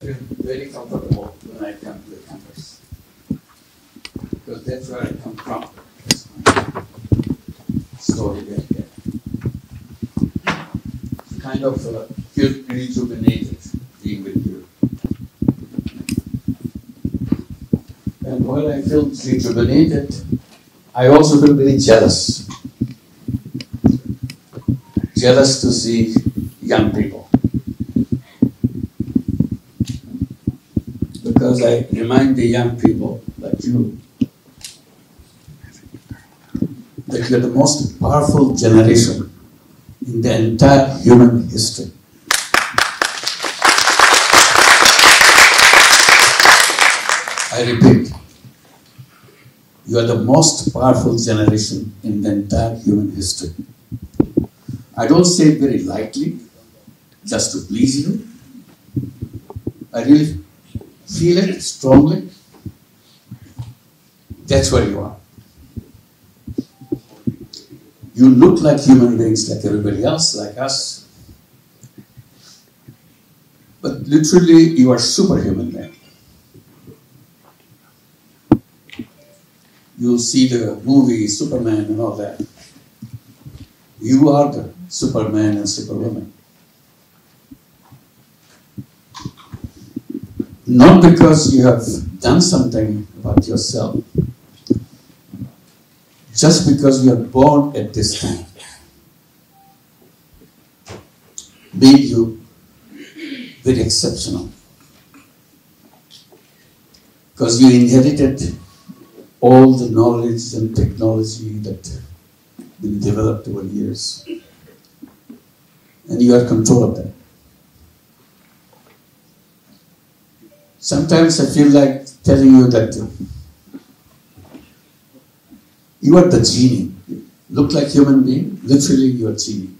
I feel very comfortable when I come to the campus because that's where I come from. That's my story right there. Kind of feel rejuvenated being with you. And while I feel rejuvenated, I also feel very jealous. Jealous to see young people. Because I remind the young people like you that you're the most powerful generation in the entire human history. I repeat, you are the most powerful generation in the entire human history. I don't say it very lightly, just to please you. I really feel it strongly. That's where you are. You look like human beings like everybody else, like us. But literally, you are superhuman beings. You'll see the movie Superman and all that. You are the Superman and Superwoman. Not because you have done something about yourself, just because you are born at this time, made you very exceptional. Because you inherited all the knowledge and technology that been developed over years. And you are in control of that. Sometimes I feel like telling you that you are the genie. You look like human being, literally you are genie.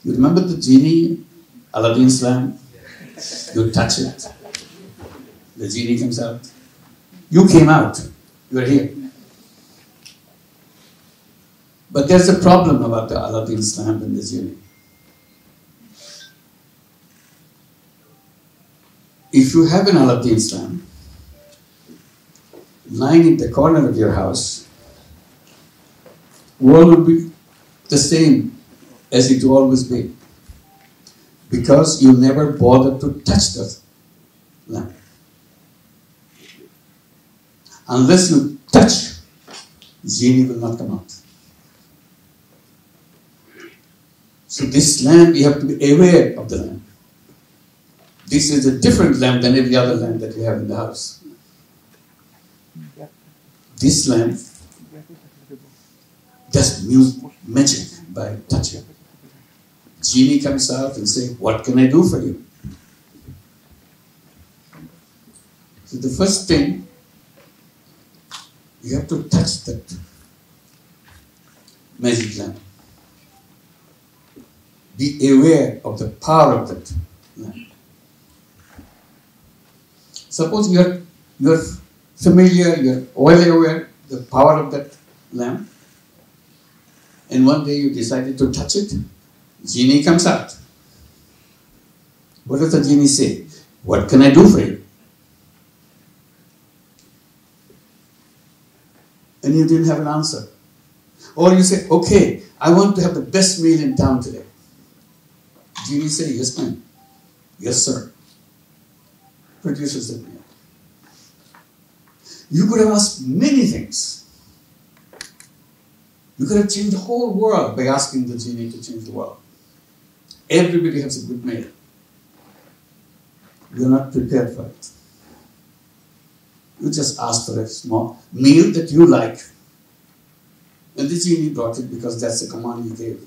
You remember the genie, Aladdin's lamp? You touch it, the genie comes out. You came out, you are here. But there's a problem about the Aladdin's lamp and the genie. If you have an Aladdin's lamp lying in the corner of your house, world will be the same as it will always be. Because you never bothered to touch the lamp. Unless you touch, genie will not come out. So this lamp, you have to be aware of the lamp. This is a different lamp than every other lamp that you have in the house. This lamp does magic by touching. Genie comes out and says, "What can I do for you?" So the first thing, you have to touch that magic lamp. Be aware of the power of that lamp. Suppose you're familiar, you're well aware of the power of that lamp, and one day you decided to touch it, genie comes out. What does the genie say? "What can I do for you?" And you didn't have an answer. Or you say, "Okay, I want to have the best meal in town today." Genie say, "Yes, ma'am." "Yes, sir." Produces the meal. You could have asked many things. You could have changed the whole world by asking the genie to change the world. Everybody has a good meal. You're not prepared for it. You just asked for a small meal that you like. And the genie brought it because that's the command he gave.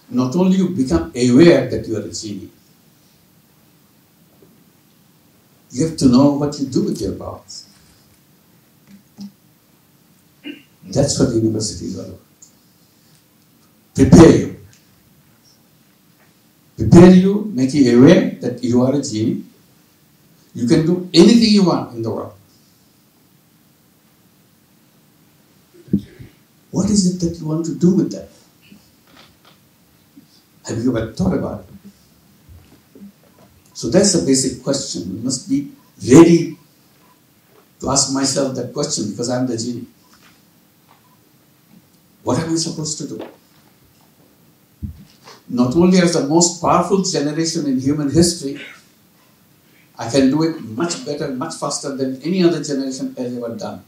Not only you become aware that you are a genie, you have to know what you do with your powers. That's what the university is all about. Prepare you. Prepare you, make you aware that you are a genie. You can do anything you want in the world. What is it that you want to do with that? Have you ever thought about it? So that's the basic question. We must be ready to ask myself that question because I'm the genie. What am I supposed to do? Not only as the most powerful generation in human history, I can do it much better, much faster than any other generation has ever done.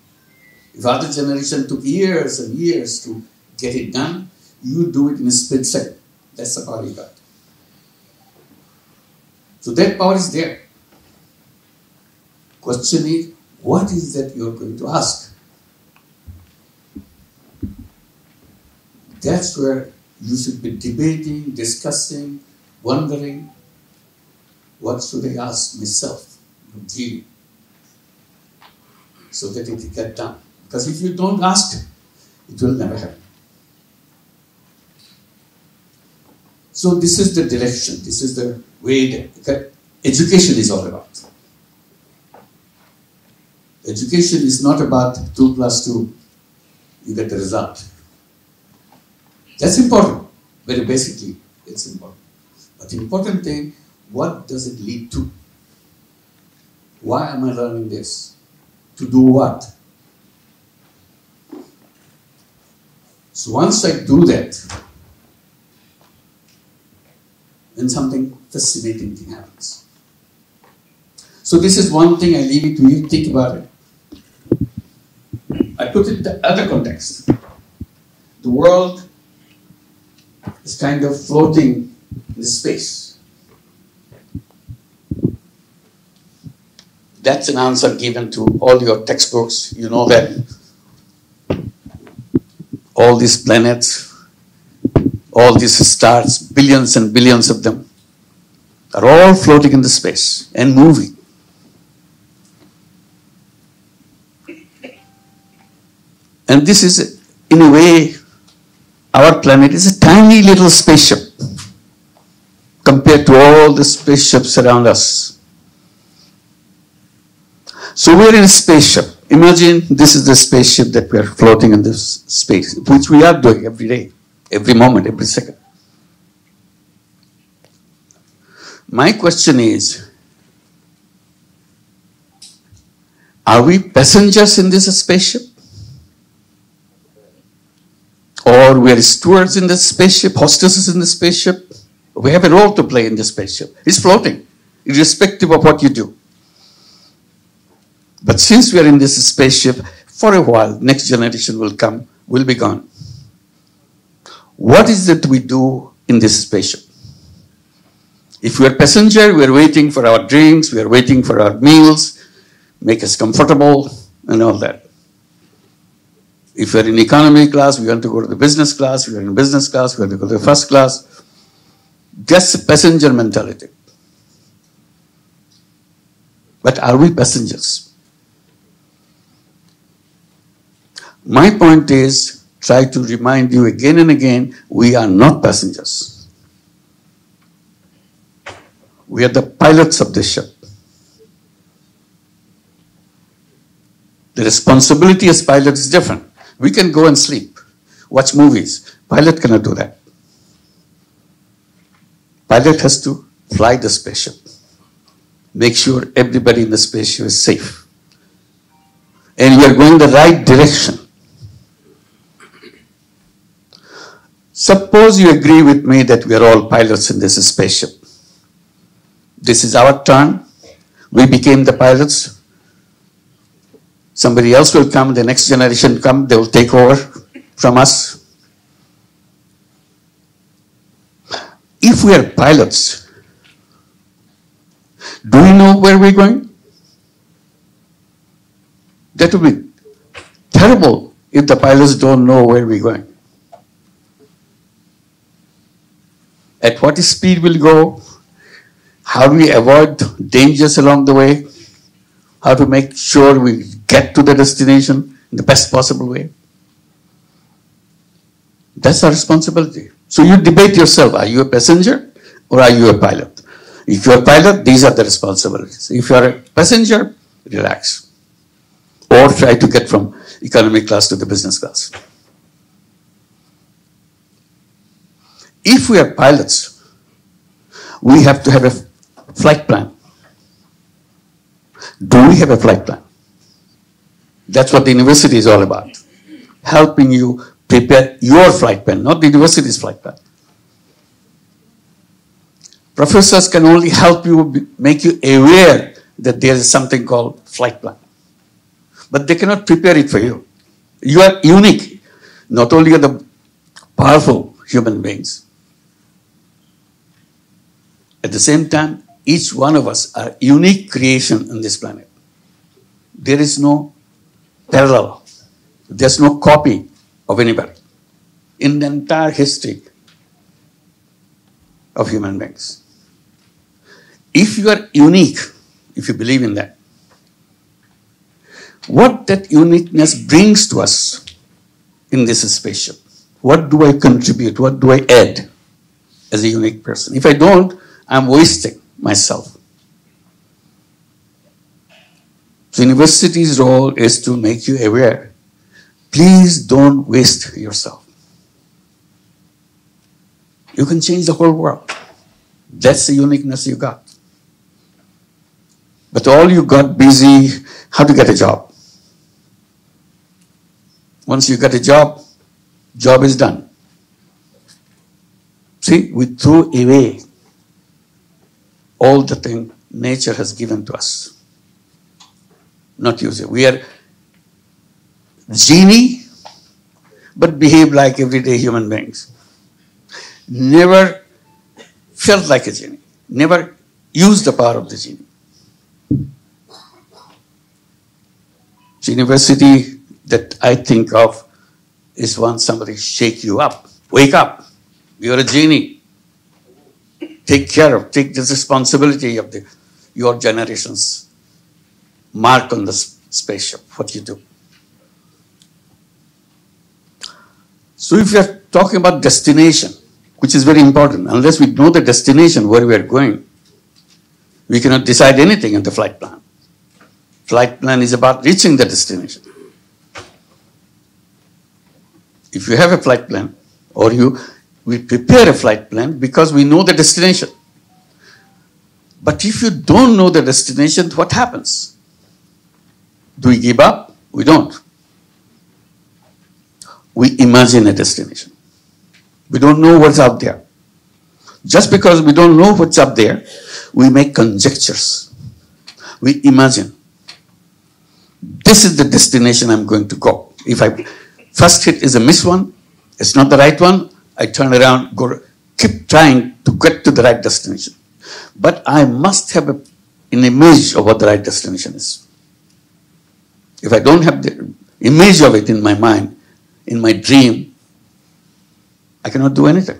If other generation took years and years to get it done, you do it in a split second. That's the power you got. So that power is there. Question is, what is that you're going to ask? That's where you should be debating, discussing, wondering, what should I ask myself, really, so that it will get done. Because if you don't ask, it will never happen. So this is the direction, this is the way that education is all about. Education is not about 2 + 2, you get the result. That's important, very basically, it's important. But the important thing, what does it lead to? Why am I learning this? To do what? So once I do that, then something fascinating thing happens. So this is one thing I leave it to you, think about it. I put it in the other context. The world is kind of floating in space. That's an answer given to all your textbooks. You know that all these planets, all these stars, billions and billions of them, are all floating in the space and moving. And this is, in a way, our planet is a tiny little spaceship compared to all the spaceships around us. So we're in a spaceship. Imagine this is the spaceship that we're floating in this space, which we are doing every day, every moment, every second. My question is, are we passengers in this spaceship? Or we are stewards in the spaceship, hostesses in the spaceship? We have a role to play in the spaceship. It's floating, irrespective of what you do. But since we are in this spaceship, for a while, next generation will come, will be gone. What is it we do in this spaceship? If we are passenger, we are waiting for our drinks, we are waiting for our meals, make us comfortable, and all that. If we're in economy class, we want to go to the business class. We are in business class, we want to go to the first class. Just a passenger mentality. But are we passengers? My point is, try to remind you again and again, we are not passengers. We are the pilots of this ship. The responsibility as pilot is different. We can go and sleep, watch movies. Pilot cannot do that. Pilot has to fly the spaceship, make sure everybody in the spaceship is safe. And we are going the right direction. Suppose you agree with me that we are all pilots in this spaceship. This is our turn. We became the pilots. Somebody else will come, the next generation come, they will take over from us. If we are pilots, do we know where we're going? That would be terrible if the pilots don't know where we're going. At what speed we'll go, how do we avoid dangers along the way, how to make sure we get to the destination in the best possible way. That's our responsibility. So you debate yourself, are you a passenger or are you a pilot? If you're a pilot, these are the responsibilities. If you're a passenger, relax. Or try to get from economy class to the business class. If we are pilots, we have to have a flight plan. Do we have a flight plan? That's what the university is all about. Helping you prepare your flight plan, not the university's flight plan. Professors can only help you, make you aware that there is something called flight plan. But they cannot prepare it for you. You are unique. Not only are the powerful human beings, at the same time, each one of us are unique creation on this planet. There is no parallel. There's no copy of anybody in the entire history of human beings. If you are unique, if you believe in that, what that uniqueness brings to us in this spaceship, what do I contribute, what do I add as a unique person? If I don't, I'm wasting myself. So university's role is to make you aware. Please don't waste yourself. You can change the whole world. That's the uniqueness you got. But all you got busy, how to get a job. Once you get a job is done. See, we threw away all the thing nature has given to us. Not use it. We are genie, but behave like everyday human beings. Never felt like a genie. Never used the power of the genie. The university that I think of is when somebody shake you up. Wake up. You're a genie. Take care of, take the responsibility of your generation's mark on the spaceship, what you do. So if you're talking about destination, which is very important, unless we know the destination where we are going, we cannot decide anything in the flight plan. Flight plan is about reaching the destination. If you have a flight plan, or we prepare a flight plan because we know the destination. But if you don't know the destination, what happens? Do we give up? We don't. We imagine a destination. We don't know what's out there. Just because we don't know what's up there, we make conjectures. We imagine. This is the destination I'm going to go. If I first hit is a miss one, it's not the right one, I turn around, keep trying to get to the right destination. But I must have an image of what the right destination is. If I don't have the image of it in my mind, in my dream, I cannot do anything.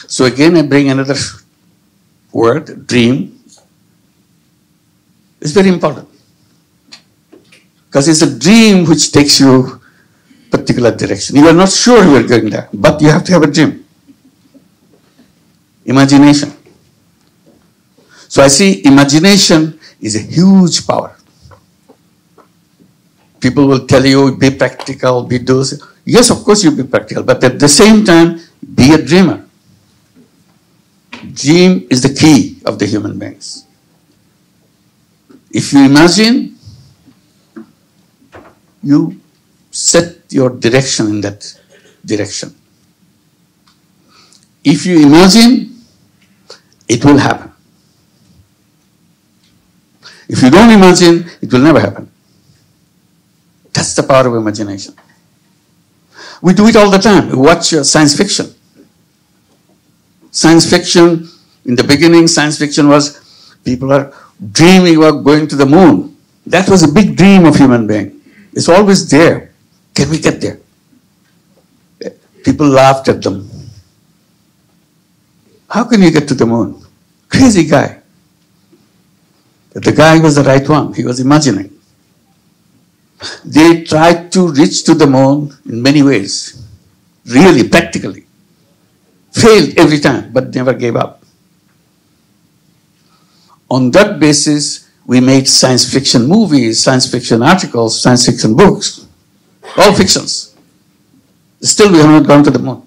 So again, I bring another word, dream. It's very important. Because it's a dream which takes you a particular direction. You are not sure you are going there, but you have to have a dream. Imagination. So I see imagination is a huge power. People will tell you, be practical, be those. Yes, of course you be practical, but at the same time, be a dreamer. Dream is the key of the human beings. If you imagine, you set your direction in that direction. If you imagine, it will happen. If you don't imagine, it will never happen. That's the power of imagination. We do it all the time. We watch science fiction. Science fiction, in the beginning, science fiction was people are dreaming about going to the moon. That was a big dream of human being. It's always there. Can we get there? People laughed at them. How can you get to the moon? Crazy guy. But the guy was the right one. He was imagining. They tried to reach to the moon in many ways. Really, practically. Failed every time, but never gave up. On that basis, we made science fiction movies, science fiction articles, science fiction books. All fictions. Still, we have not gone to the moon.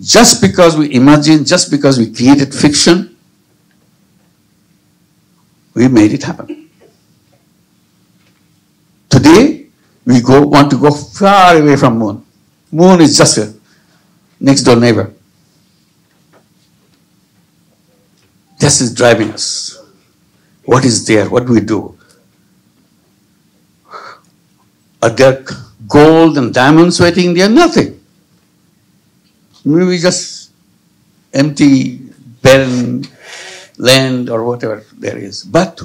Just because we imagine, just because we created fiction, we made it happen. Today, we want to go far away from moon. Moon is just a next door neighbor. This is driving us. What is there? What do we do? Are there gold and diamonds waiting there? Nothing. Maybe just empty, barren land or whatever there is. But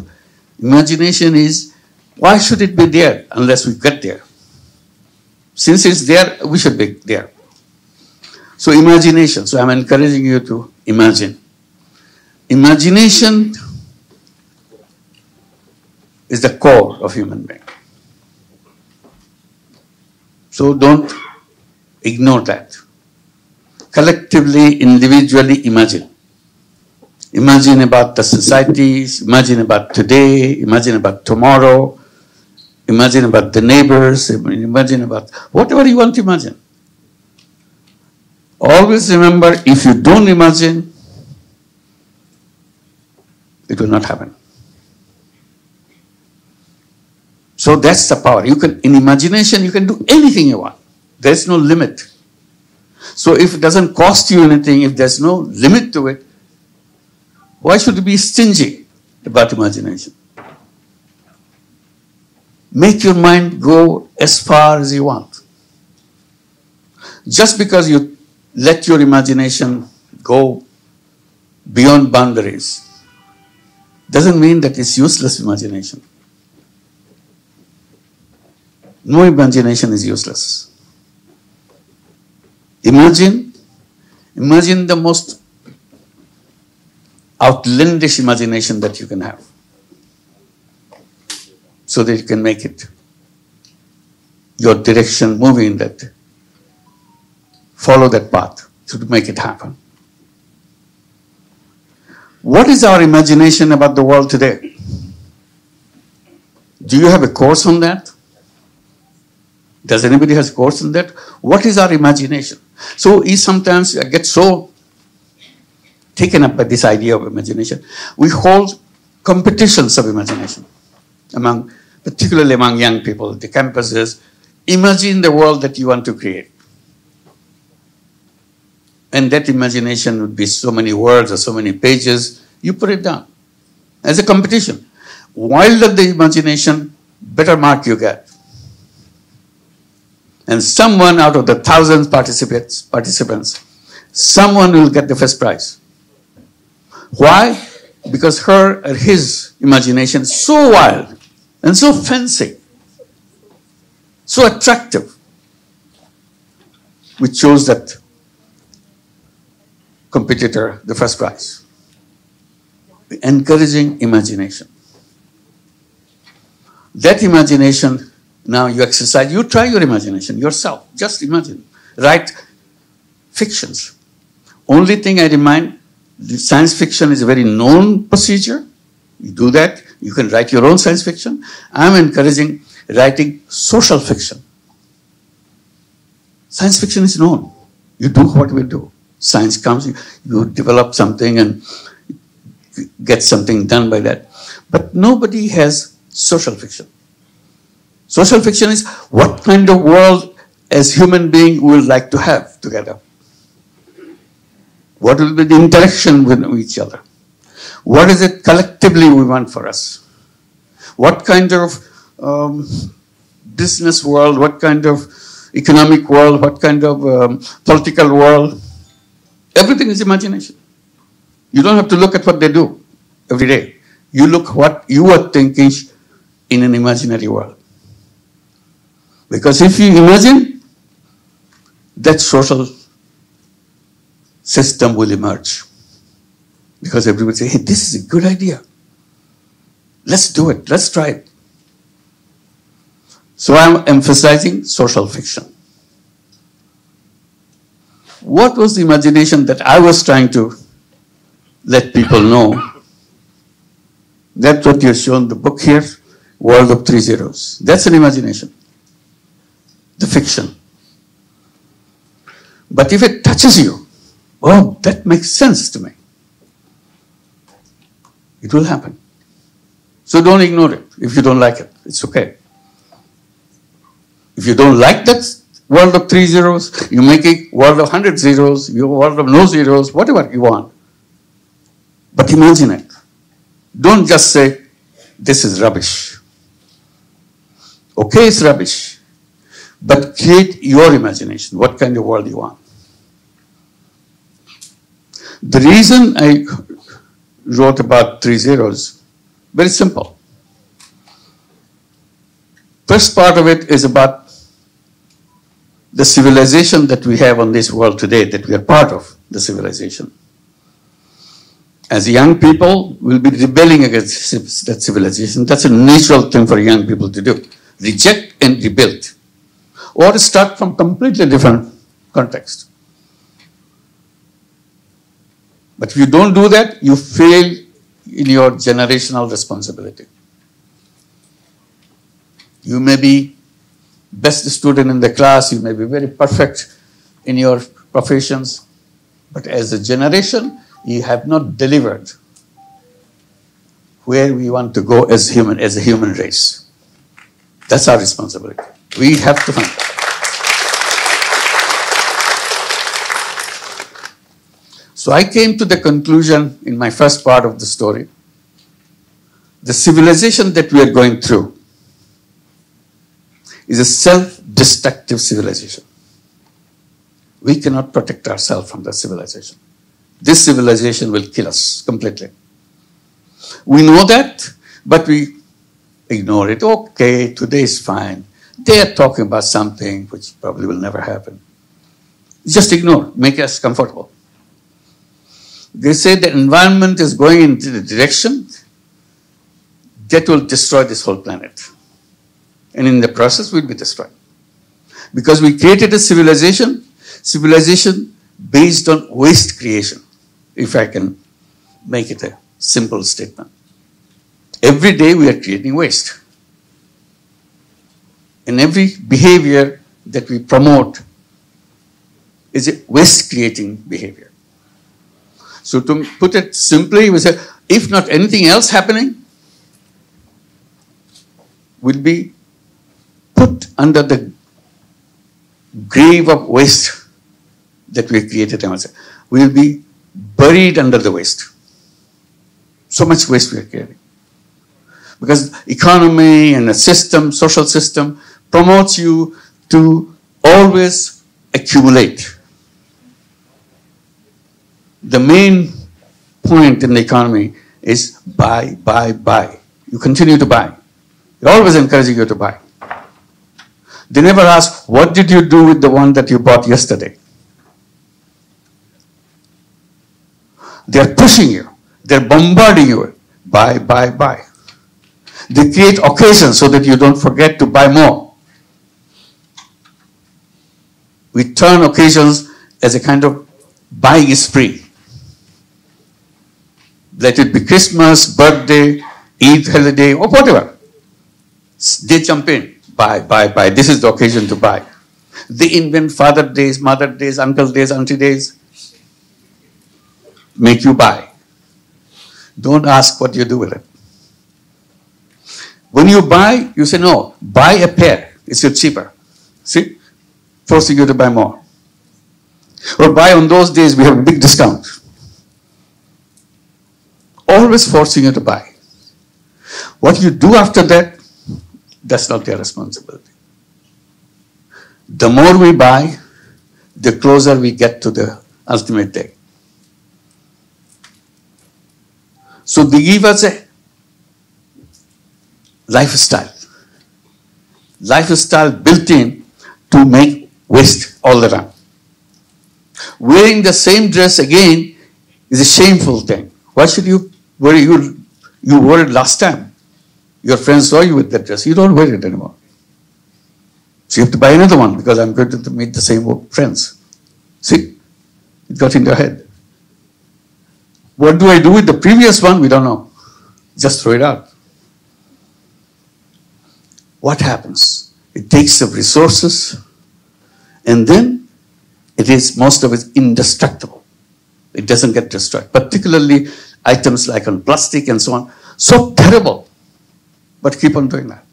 imagination is, why should it be there unless we get there? Since it's there, we should be there. So imagination. So I'm encouraging you to imagine. Imagination is the core of human being. So don't ignore that. Collectively, individually imagine. Imagine about the societies, imagine about today, imagine about tomorrow, imagine about the neighbors, imagine about whatever you want to imagine. Always remember, if you don't imagine, it will not happen. So that's the power. You can, in imagination, you can do anything you want. There's no limit. So if it doesn't cost you anything, if there's no limit to it, why should you be stingy about imagination? Make your mind go as far as you want. Just because you let your imagination go beyond boundaries doesn't mean that it's useless imagination. No imagination is useless. Imagine the most outlandish imagination that you can have, so that you can make it your direction, moving in that. Follow that path to make it happen. What is our imagination about the world today? Do you have a course on that? Does anybody have a course on that? What is our imagination? So sometimes I get so taken up by this idea of imagination. We hold competitions of imagination, particularly among young people, the campuses. Imagine the world that you want to create. And that imagination would be so many words or so many pages. You put it down as a competition. Wilder the imagination, better mark you get. And someone out of the thousands participants, someone will get the first prize. Why? Because her or his imagination is so wild and so fancy, so attractive, we chose that competitor the first prize. Encouraging imagination. That imagination, now you exercise, you try your imagination yourself. Just imagine. Write fictions. Only thing I remind, science fiction is a very known procedure. You do that. You can write your own science fiction. I'm encouraging writing social fiction. Science fiction is known. You do what we do. Science comes, you develop something and get something done by that. But nobody has social fiction. Social fiction is what kind of world as human beings we would like to have together. What will be the interaction with each other? What is it collectively we want for us? What kind of business world, what kind of economic world, what kind of political world? Everything is imagination. You don't have to look at what they do every day. You look what you are thinking in an imaginary world. Because if you imagine, that social system will emerge. Because everybody say, hey, this is a good idea. Let's do it. Let's try it. So I'm emphasizing social fiction. What was the imagination that I was trying to let people know? That's what you've shown the book here, World of Three Zeros. That's an imagination, the fiction. But if it touches you, Oh, that makes sense to me. It will happen. So don't ignore it. If you don't like it, it's okay. If you don't like that world of 3 zeros, you make a world of 100 zeros, your world of no zeros, whatever you want. But imagine it. Don't just say, this is rubbish. Okay, it's rubbish. But create your imagination. What kind of world you want. The reason I wrote about 3 zeros, very simple. First part of it is about the civilization that we have on this world today, that we are part of the civilization. As young people, we'll be rebelling against that civilization. That's a natural thing for young people to do. Reject and rebuild. Or start from completely different context. But if you don't do that, you fail in your generational responsibility. You may be best student in the class, you may be very perfect in your professions, but as a generation, you have not delivered where we want to go as a human race. That's our responsibility. We have to find. So I came to the conclusion in my first part of the story, the civilization that we are going through is a self-destructive civilization. We cannot protect ourselves from that civilization. This civilization will kill us completely. We know that, but we ignore it. Okay, today is fine. They are talking about something which probably will never happen. Just ignore, make us comfortable. They say the environment is going into the direction that will destroy this whole planet. And in the process, we'll be destroyed. Because we created a civilization based on waste creation, if I can make it a simple statement. Every day we are creating waste. And every behavior that we promote is a waste-creating behavior. So to put it simply, we say, if not anything else happening, will be put under the grave of waste that we created. We will be buried under the waste. So much waste we are creating. Because economy and a system, social system, promotes you to always accumulate. The main point in the economy is buy, buy, buy. You continue to buy. They're always encouraging you to buy. They never ask, what did you do with the one that you bought yesterday? They're pushing you. They're bombarding you. Buy, buy, buy. They create occasions so that you don't forget to buy more. We turn occasions as a kind of buying spree. Let it be Christmas, birthday, Eid holiday, or whatever. They jump in. Buy, buy, buy. This is the occasion to buy. They invent Father Days, Mother Days, Uncle Days, Auntie Days. Make you buy. Don't ask what you do with it. When you buy, you say, no, buy a pair. It's cheaper. See? Forcing you to buy more. Or buy on those days, we have a big discount. Always forcing you to buy. What you do after that, that's not their responsibility. The more we buy, the closer we get to the ultimate day. So they give us a lifestyle. Lifestyle built in to make waste all the time. Wearing the same dress again is a shameful thing. Why should you wear it? You wore it last time. Your friends saw you with that dress. You don't wear it anymore. So you have to buy another one because I'm going to meet the same friends. See? It got in your head. What do I do with the previous one? We don't know. Just throw it out. What happens? It takes up resources and then it is most of it indestructible. It doesn't get destroyed. Particularly items like on plastic and so on. So terrible. But keep on doing that.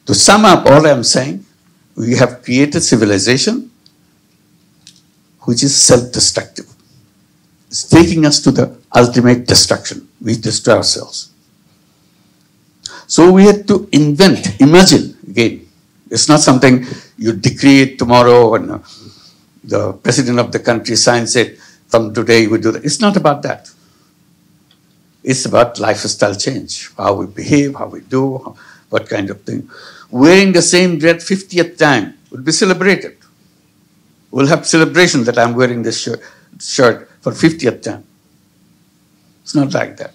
To sum up all I'm saying, we have created civilization which is self-destructive. It's taking us to the ultimate destruction. We destroy ourselves. So we had to invent, imagine, again, it's not something you decree tomorrow and the president of the country signs it, from today we do that. It's not about that. It's about lifestyle change, how we behave, how we do, what kind of thing. Wearing the same dress 50th time will be celebrated. We'll have celebration that I'm wearing this shirt for 50th time. It's not like that.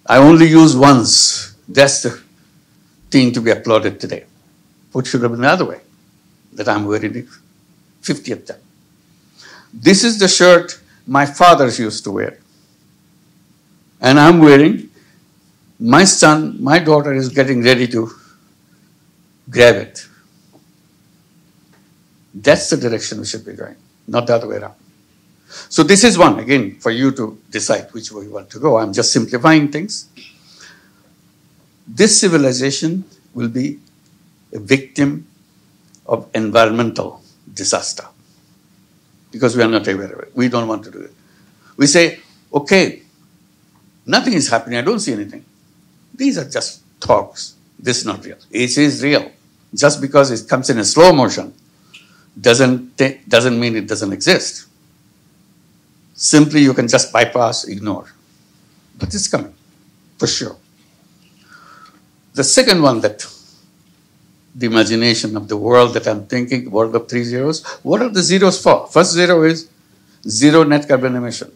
I only use once. That's the thing to be applauded today. What should have been the other way? That I'm wearing it 50th time. This is the shirt my fathers used to wear. And I'm wearing, my son, my daughter is getting ready to grab it. That's the direction we should be going, not the other way around. So this is one, again, for you to decide which way you want to go. I'm just simplifying things. This civilization will be a victim of environmental disaster because we are not aware of it. We don't want to do it. We say, okay, nothing is happening. I don't see anything. These are just talks. This is not real. It is real. Just because it comes in a slow motion doesn't mean it doesn't exist. Simply you can just bypass, ignore. But it's coming, for sure. The second one, that the imagination of the world that I'm thinking, world of 3 zeros. What are the zeros for? First zero is zero net carbon emission.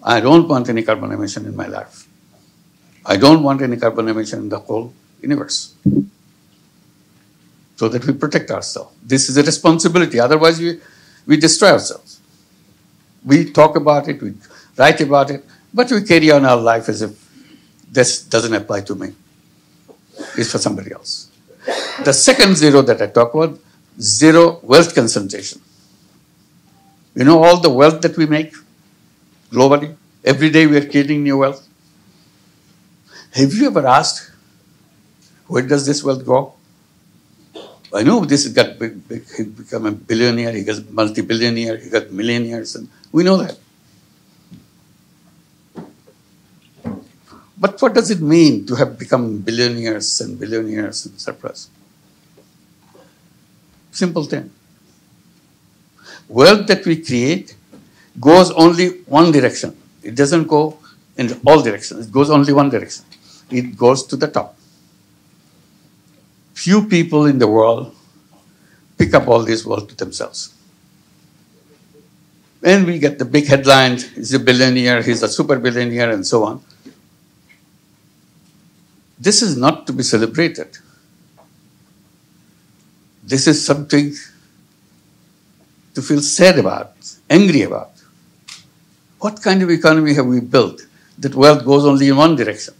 I don't want any carbon emission in my life. I don't want any carbon emission in the whole universe. So that we protect ourselves. This is a responsibility. Otherwise, we destroy ourselves. We talk about it, we write about it, but we carry on our life as if this doesn't apply to me. It's for somebody else. The second zero that I talk about, zero wealth concentration. You know all the wealth that we make globally? Every day we are creating new wealth. Have you ever asked, where does this wealth go? I know this has got big, he become a billionaire, he got multi-billionaire, he got millionaires, and we know that. But what does it mean to have become billionaires and billionaires and surplus? Simple thing. Wealth that we create goes only one direction. It doesn't go in all directions. It goes only one direction. It goes to the top. Few people in the world pick up all this wealth to themselves. And we get the big headlines, he's a billionaire, he's a super billionaire, and so on. This is not to be celebrated. This is something to feel sad about, angry about. What kind of economy have we built that wealth goes only in one direction?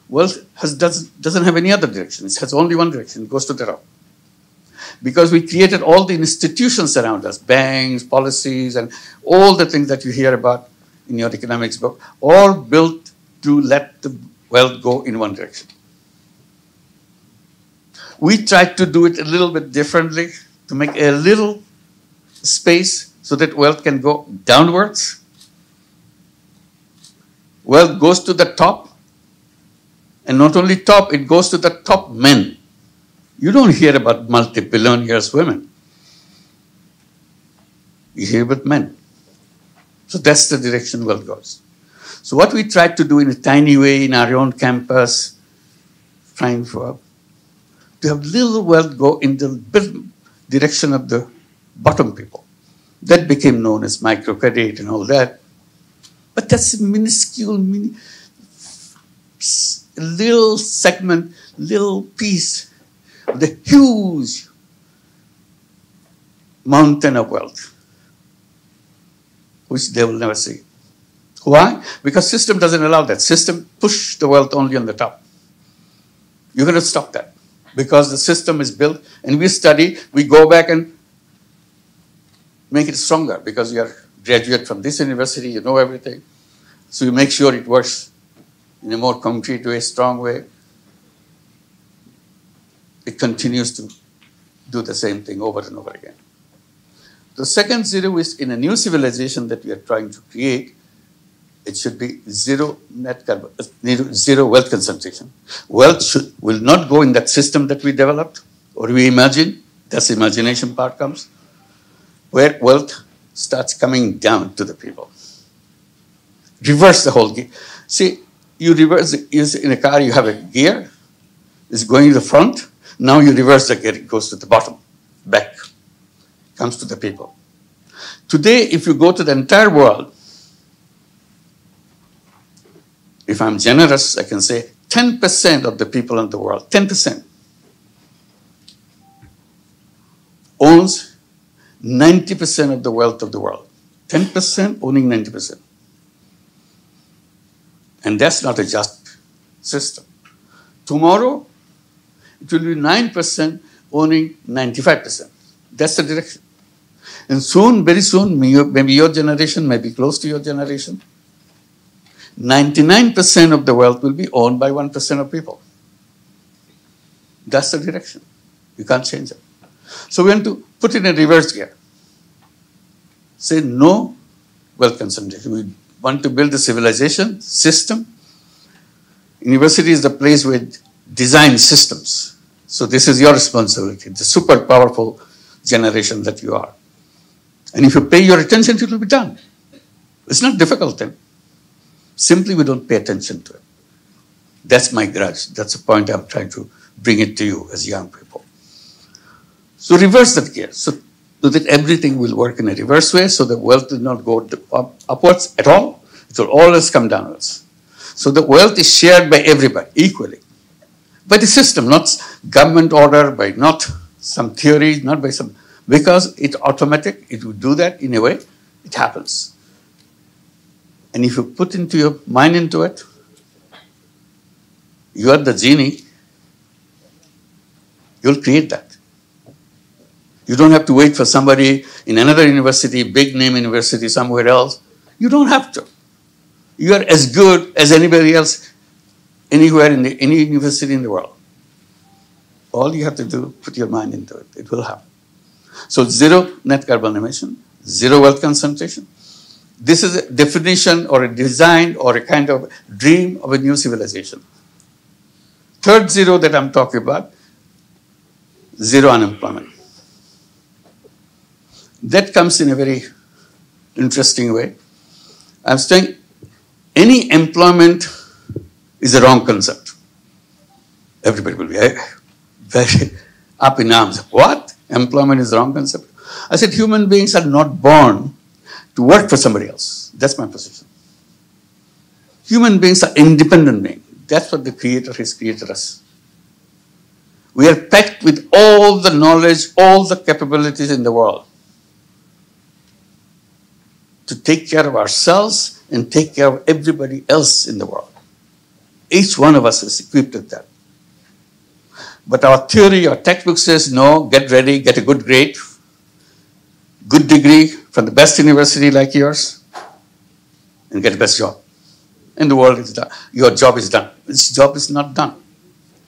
Wealth doesn't have any other direction. It has only one direction. It goes to the top. Because we created all the institutions around us, banks, policies, and all the things that you hear about in your economics book, all built to let the wealth go in one direction. We tried to do it a little bit differently, to make a little space so that wealth can go downwards. Wealth goes to the top, and not only top, it goes to the top men. You don't hear about multi-billionaires women. You hear about men. So that's the direction wealth goes. So what we tried to do in a tiny way in our own campus, trying to have little wealth go in the direction of the bottom people. That became known as microcredit and all that. But that's a minuscule, little segment, little piece of the huge mountain of wealth, which they will never see. Why? Because system doesn't allow that. System push the wealth only on the top. You're going to stop that. Because the system is built, and we study, we go back and make it stronger because we are graduate from this university, you know everything. So you make sure it works in a more concrete way, strong way. It continues to do the same thing over and over again. The second zero is in a new civilization that we are trying to create. It should be zero net carbon, zero wealth concentration. Wealth will not go in that system that we developed or we imagine. That's the imagination part comes, where wealth starts coming down to the people. Reverse the whole gear. See, you reverse in a car, you have a gear, it's going to the front. Now you reverse the gear, it goes to the bottom, back, comes to the people. Today, if you go to the entire world, if I'm generous, I can say 10% of the people in the world, 10%, owns 90% of the wealth of the world. 10% owning 90%. And that's not a just system. Tomorrow, it will be 9% owning 95%. That's the direction. And soon, very soon, maybe your generation may be close to your generation, 99% of the wealth will be owned by 1% of people. That's the direction. You can't change it. So we want to put in a reverse gear. Say no wealth concentration. We want to build a civilization system. University is the place where design systems. So this is your responsibility, the super powerful generation that you are. And if you pay your attention, it will be done. It's not difficult then. Simply we don't pay attention to it. That's my grudge. That's the point I'm trying to bring it to you as young people. So reverse that gear, so that everything will work in a reverse way, so the wealth will not go upwards at all. It will always come downwards. So the wealth is shared by everybody equally. By the system, not government order, by not some theory, not by some, because it's automatic, it will do that in a way, it happens. And if you put into your mind into it, you are the genie, you'll create that. You don't have to wait for somebody in another university, big name university somewhere else. You don't have to. You are as good as anybody else anywhere in any university in the world. All you have to do, put your mind into it. It will happen. So zero net carbon emission, zero wealth concentration. This is a definition or a design or a kind of dream of a new civilization. Third zero that I'm talking about, zero unemployment. That comes in a very interesting way. I'm saying any employment is a wrong concept. Everybody will be very up in arms. What? Employment is the wrong concept? I said human beings are not born to work for somebody else. That's my position. Human beings are independent beings. That's what the Creator has created us. We are packed with all the knowledge, all the capabilities in the world to take care of ourselves and take care of everybody else in the world. Each one of us is equipped with that. But our theory, our textbook says, no, get ready, get a good grade, good degree from the best university like yours, and get the best job. And the world is done. Your job is done. This job is not done.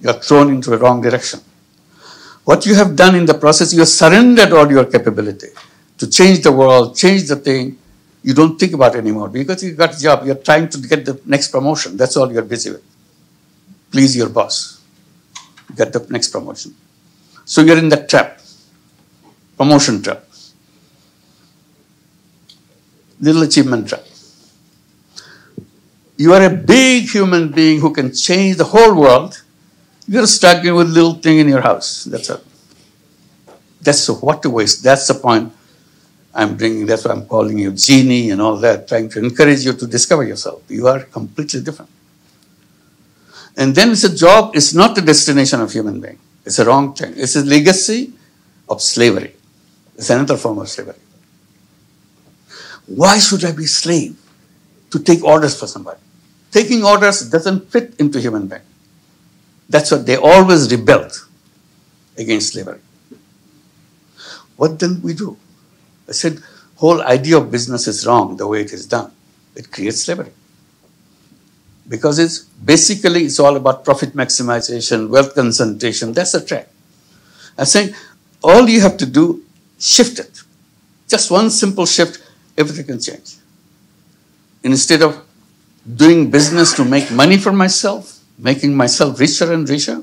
You are thrown into a wrong direction. What you have done in the process, you have surrendered all your capability to change the world, change the thing. You don't think about it anymore because you got a job. You're trying to get the next promotion. That's all you're busy with. Please your boss. Get the next promotion. So you're in that trap. Promotion trap. Little achievement trap. You are a big human being who can change the whole world. You're stuck with a little thing in your house. That's it. That's what to waste. That's the point I'm bringing. That's why I'm calling you genie and all that, trying to encourage you to discover yourself. You are completely different. And then it's a job. It's not the destination of human being. It's a wrong thing. It's a legacy of slavery. It's another form of slavery. Why should I be a slave to take orders for somebody? Taking orders doesn't fit into human being. That's what they always rebelled against slavery. What then we do? I said, whole idea of business is wrong the way it is done. It creates slavery. Because it's all about profit maximization, wealth concentration. That's the track. I'm saying all you have to do, shift it. Just one simple shift, everything can change. Instead of doing business to make money for myself, making myself richer and richer,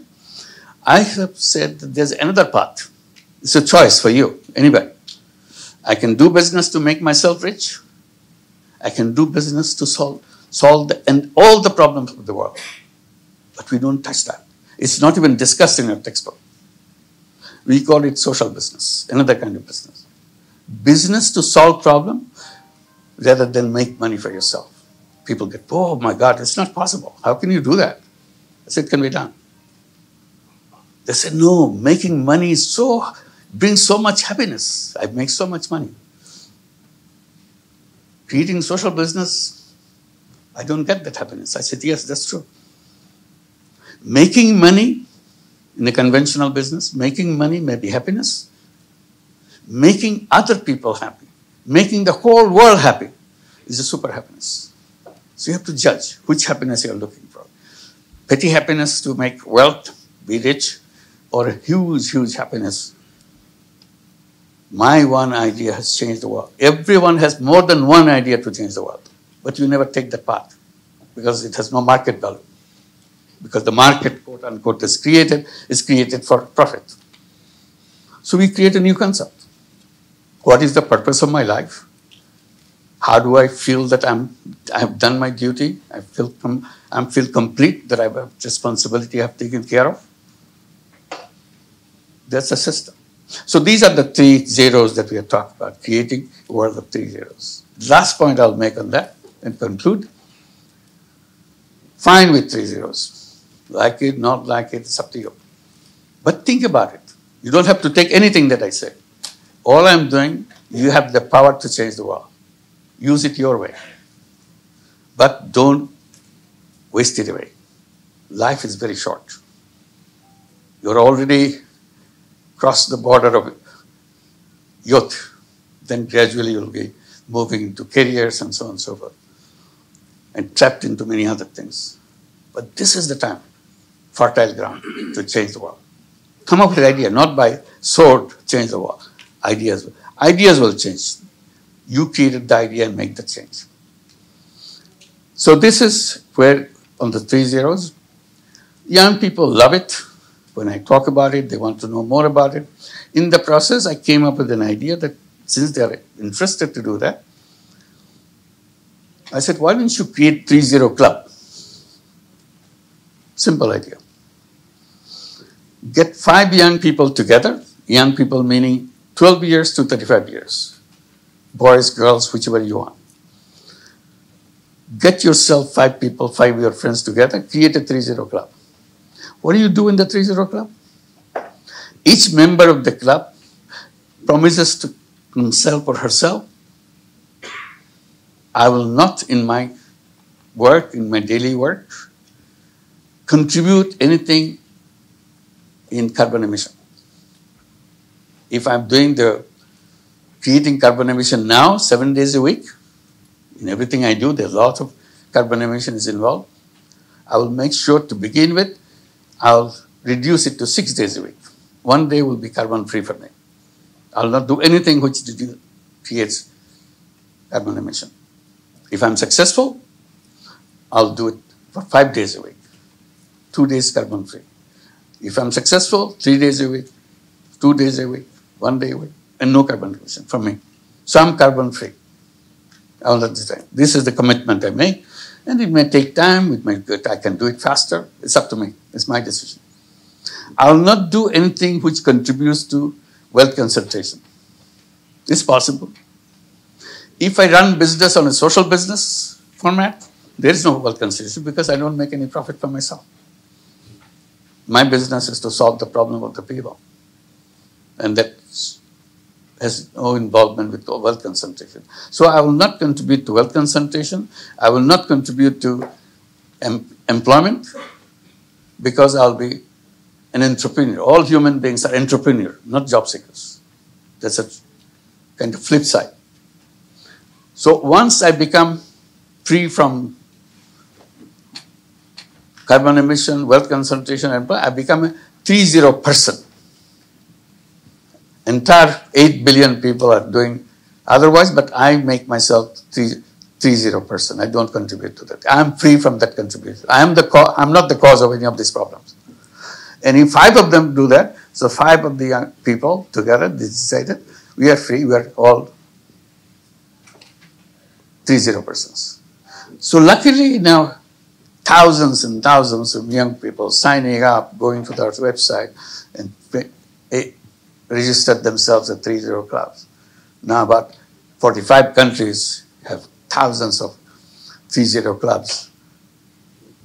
I have said that there's another path. It's a choice for you, anybody. I can do business to make myself rich. I can do business to solve all the problems of the world. But we don't touch that. It's not even discussed in our textbook. We call it social business, another kind of business. Business to solve problem rather than make money for yourself. People get, oh my God, it's not possible. How can you do that? I said, it can be done. They said, no, making money brings so much happiness. I make so much money. Creating social business, I don't get that happiness. I said, yes, that's true. Making money in the conventional business, making money may be happiness. Making other people happy, making the whole world happy is a super happiness. So you have to judge which happiness you're looking for. Petty happiness to make wealth, be rich, or a huge, huge happiness. My one idea has changed the world. Everyone has more than one idea to change the world. But you never take that path because it has no market value. Because the market, quote unquote, is created for profit. So we create a new concept. What is the purpose of my life? How do I feel that I have done my duty? I feel complete, that I have a responsibility I have taken care of. That's a system. So these are the 3 zeros that we have talked about, creating a world of 3 zeros. Last point I'll make on that and conclude. Fine with 3 zeros. Like it, not like it, it's up to you. But think about it. You don't have to take anything that I say. All I'm doing, you have the power to change the world. Use it your way. But don't waste it away. Life is very short. You're already crossed the border of youth. Then gradually you'll be moving into careers and so on and so forth. And trapped into many other things. But this is the time, fertile ground, to change the world. Come up with an idea, not by sword, change the world. Ideas will change. You created the idea and make the change. So this is where, on the 3 zeros, young people love it. When I talk about it, they want to know more about it. In the process, I came up with an idea that since they are interested to do that, I said, why don't you create 3-0 club? Simple idea. Get 5 young people together, young people meaning 12 years to 35 years. Boys, girls, whichever you want. Get yourself 5 people, 5 of your friends together, create a 3-0 club. What do you do in the 3-0 club? Each member of the club promises to himself or herself, I will not in my work, in my daily work, contribute anything in carbon emission. If I'm doing the creating carbon emission now, 7 days a week, in everything I do, there's lots of carbon emissions involved. I will make sure to begin with, I'll reduce it to 6 days a week. 1 day will be carbon free for me. I'll not do anything which creates carbon emission. If I'm successful, I'll do it for 5 days a week. 2 days carbon free. If I'm successful, 3 days a week, 2 days a week, 1 day a week, and no carbon emission for me. So I'm carbon free all of the time. This is the commitment I make. And it may take time, I can do it faster. It's up to me. It's my decision. I'll not do anything which contributes to wealth concentration. It's possible. If I run business on a social business format, there is no wealth concentration because I don't make any profit for myself. My business is to solve the problem of the people. And that has no involvement with wealth concentration. So I will not contribute to wealth concentration. I will not contribute to employment because I'll be an entrepreneur. All human beings are entrepreneurs, not job seekers. That's a kind of flip side. So once I become free from carbon emission, wealth concentration, and I become a 3-0 person. Entire 8 billion people are doing otherwise, but I make myself 3-0 person. I don't contribute to that. I am free from that contribution. I'm not the cause of any of these problems. And if 5 of them do that, so 5 of the young people together decided we are free, we are all 3-0 persons. So luckily now thousands and thousands of young people signing up, going to our website and registered themselves at 3-0 clubs. Now about 45 countries have thousands of 3-0 clubs.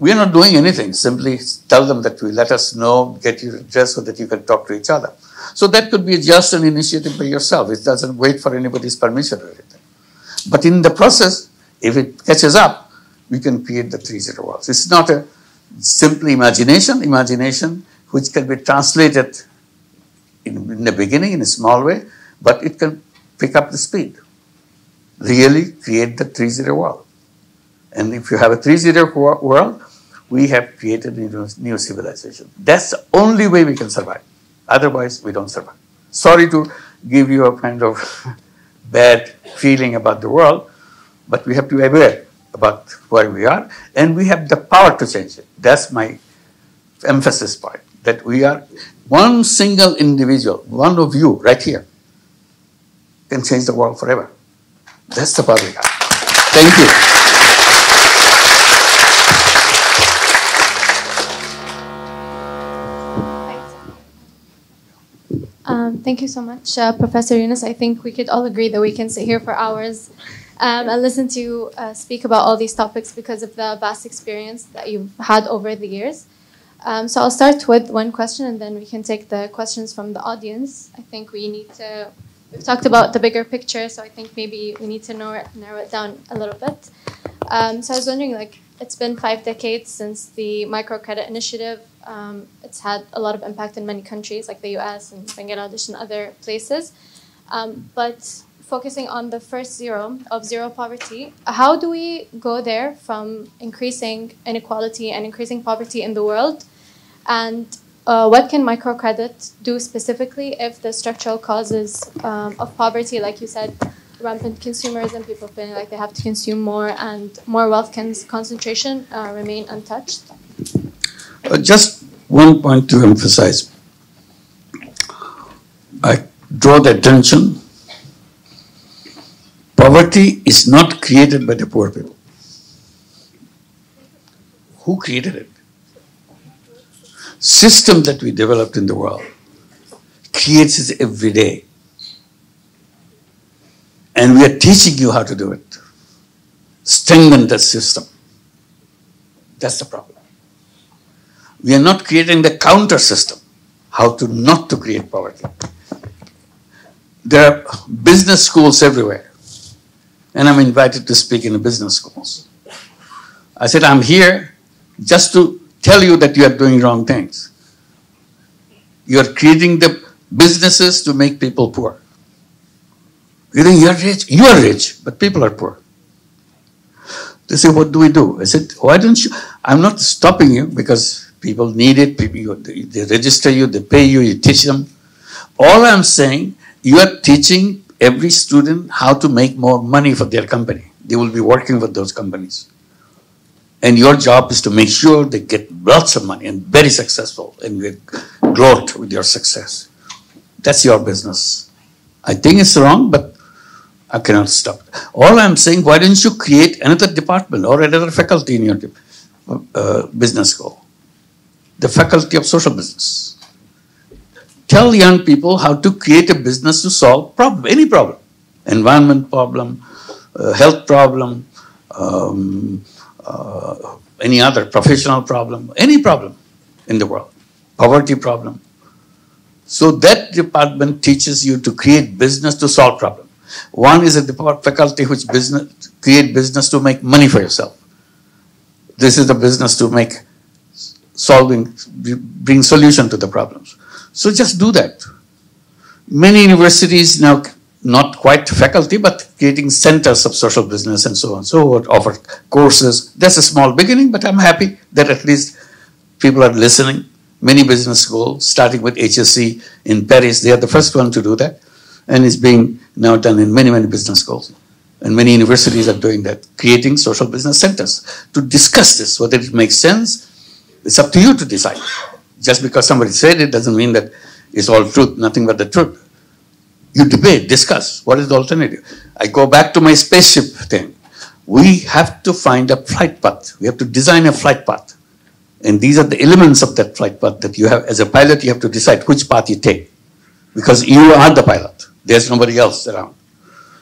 We are not doing anything, simply tell them that we let us know, get your address so that you can talk to each other. So that could be just an initiative by yourself. It doesn't wait for anybody's permission or anything. But in the process, if it catches up, we can create the 3-0 worlds. It's not a simple imagination which can be translated in the beginning in a small way, but it can pick up the speed. Really create the 3-0 world. And if you have a 3-0 world, we have created a new civilization. That's the only way we can survive. Otherwise, we don't survive. Sorry to give you a kind of bad feeling about the world, but we have to be aware about where we are, and we have the power to change it. That's my emphasis point, that we are one single individual, one of you right here, can change the world forever. That's the power we have. Thank you. Thank you so much, Professor Yunus. I think we could all agree that we can sit here for hours and listen to you speak about all these topics because of the vast experience that you've had over the years. So I'll start with one question and then we can take the questions from the audience. I think we've talked about the bigger picture, so I think maybe we need to narrow it down a little bit. So I was wondering, it's been 5 decades since the microcredit initiative. It's had a lot of impact in many countries like the US and Bangladesh and other places. But focusing on the first zero of zero poverty, how do we go there from increasing inequality and increasing poverty in the world? And what can microcredit do specifically if the structural causes of poverty, like you said, rampant consumerism, people feeling like they have to consume more and more wealth concentration remain untouched? Just one point to emphasize. I draw the attention. Poverty is not created by the poor people. Who created it? System that we developed in the world creates it every day. And we are teaching you how to do it. Strengthen that system. That's the problem. We are not creating the counter system, how to not to create poverty. There are business schools everywhere. And I'm invited to speak in the business schools. I said, I'm here just to tell you that you are doing wrong things. You are creating the businesses to make people poor. You think you are rich? You are rich, but people are poor. They say, what do we do? I said, why don't you? I'm not stopping you because people need it. They register you, they pay you, you teach them. All I'm saying, you are teaching every student how to make more money for their company. They will be working with those companies. And your job is to make sure they get lots of money and very successful and get growth with your success. That's your business. I think it's wrong, but I cannot stop. All I'm saying, why don't you create another department or another faculty in your business school? The faculty of social business. Tell young people how to create a business to solve any problem. Environment problem, health problem, any other professional problem, any problem in the world, poverty problem. So that department teaches you to create business to solve problems. One is a faculty which create business to make money for yourself. This is the business to bring solution to the problems. So just do that. Many universities now not quite faculty, but creating centers of social business and so on. So offer courses. That's a small beginning, but I'm happy that at least people are listening. Many business schools, starting with HSC in Paris, they are the first one to do that. And it's being now done in many, many business schools. And many universities are doing that, creating social business centers to discuss this, whether it makes sense. It's up to you to decide. Just because somebody said it doesn't mean that it's all truth, nothing but the truth. You debate, discuss, what is the alternative? I go back to my spaceship thing. We have to find a flight path. We have to design a flight path. And these are the elements of that flight path that you have, as a pilot, you have to decide which path you take. Because you are the pilot. There's nobody else around.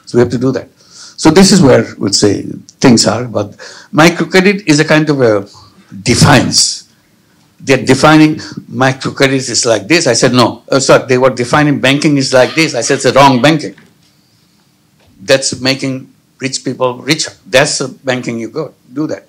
So we have to do that. So this is where we'd say things are. But microcredit is a kind of a defiance. They're defining microcredit is like this. I said, no. Sorry, they were defining banking is like this. I said, it's a wrong banking. That's making rich people richer. That's the banking you go. Do that.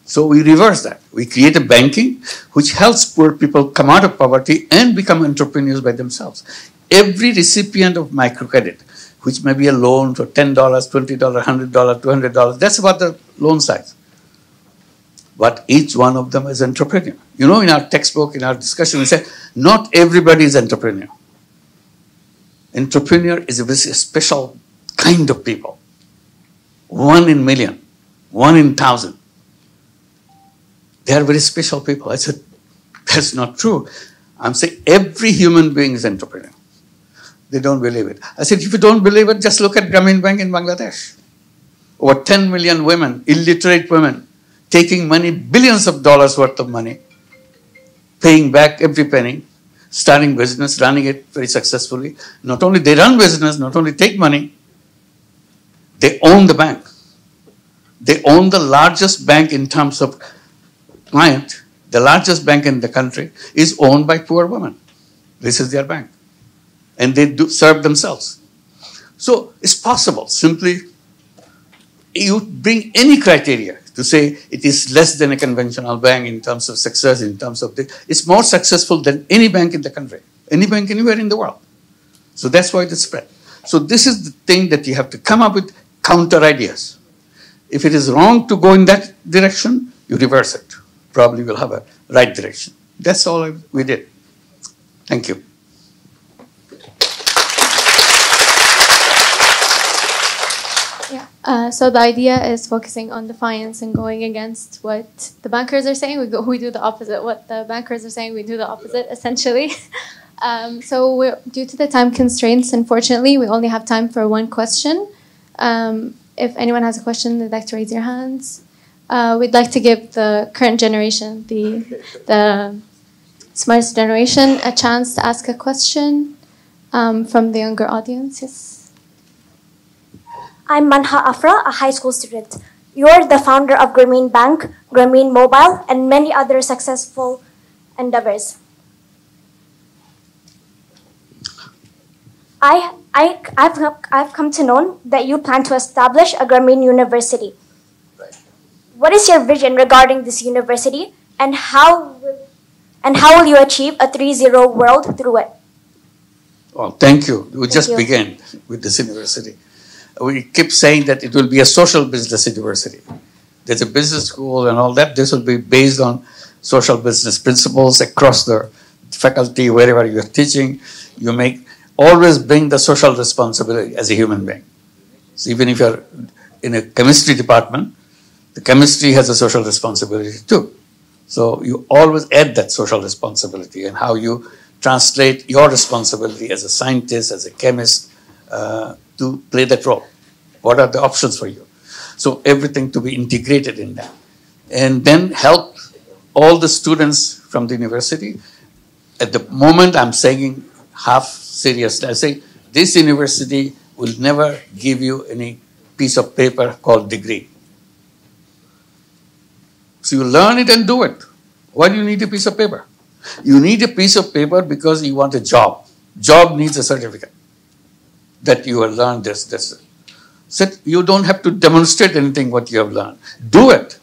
So we reverse that. We create a banking which helps poor people come out of poverty and become entrepreneurs by themselves. Every recipient of microcredit, which may be a loan for $10, $20, $100, $200, that's about the loan size. But each one of them is entrepreneur. You know, in our textbook, in our discussion, we say, not everybody is entrepreneur. Entrepreneur is a very special kind of people. 1 in million, 1 in 1,000. They are very special people. I said, that's not true. I'm saying every human being is entrepreneur. They don't believe it. I said, if you don't believe it, just look at Grameen Bank in Bangladesh. Over 10 million women, illiterate women, taking money, billions of dollars worth of money, paying back every penny, starting business, running it very successfully. Not only they run business, not only take money, they own the bank. They own the largest bank in terms of client. The largest bank in the country is owned by poor women. This is their bank. And they do serve themselves. So it's possible. Simply, you bring any criteria to say it is less than a conventional bank in terms of success, in terms of this. It's more successful than any bank in the country, any bank anywhere in the world. So that's why it is spread. So this is the thing that you have to come up with counter ideas. If it is wrong to go in that direction, you reverse it. Probably will have a right direction. That's all we did. Thank you. So the idea is focusing on defiance and going against what the bankers are saying. We do the opposite. What the bankers are saying, we do the opposite, essentially. So due to the time constraints, unfortunately, we only have time for one question. If anyone has a question, they'd like to raise your hands. We'd like to give the current generation, the smartest generation, a chance to ask a question from the younger audience. Yes. I'm Manha Afra, a high school student. You're the founder of Grameen Bank, Grameen Mobile, and many other successful endeavors. I've come to know that you plan to establish a Grameen University. Right. What is your vision regarding this university, and how will you achieve a 3.0 world through it? Well, thank you. We just began with this university. We keep saying that it will be a social business university. There's a business school and all that. This will be based on social business principles across the faculty, wherever you're teaching. You always bring the social responsibility as a human being. So even if you're in a chemistry department, the chemistry has a social responsibility too. So you always add that social responsibility and how you translate your responsibility as a scientist, as a chemist, to play that role. What are the options for you? So everything to be integrated in that. And then help all the students from the university. At the moment, I'm saying half seriously. I say, this university will never give you any piece of paper called degree. So you learn it and do it. Why do you need a piece of paper? You need a piece of paper because you want a job. Job needs a certificate that you have learned this. So you don't have to demonstrate anything what you have learned. Do it.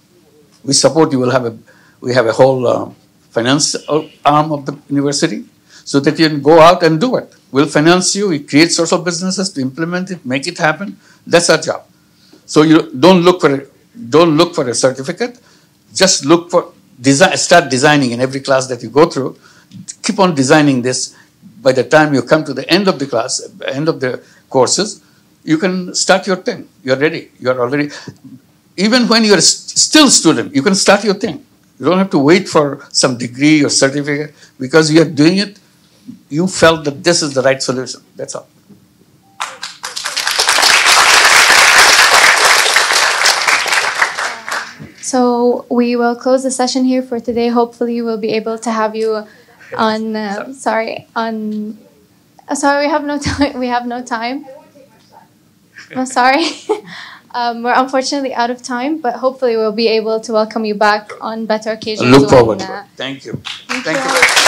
We support you. We have a whole finance arm of the university. so that you can go out and do it. We'll finance you. We create social businesses to implement it, make it happen. That's our job. So you don't look for a certificate. Just look for design. Start designing in every class that you go through. Keep on designing this. By the time you come to the end of the class, end of the courses, you can start your thing. You're ready. You're already. Even when you're still a student, you can start your thing. You don't have to wait for some degree or certificate because you are doing it. You felt that this is the right solution. That's all. So we will close the session here for today. Hopefully, we'll be able to have you on. Sorry, we have no time. We have no time. I'm sorry. We're unfortunately out of time, but hopefully we'll be able to welcome you back on better occasions. I look forward to it. Thank you. Thank you.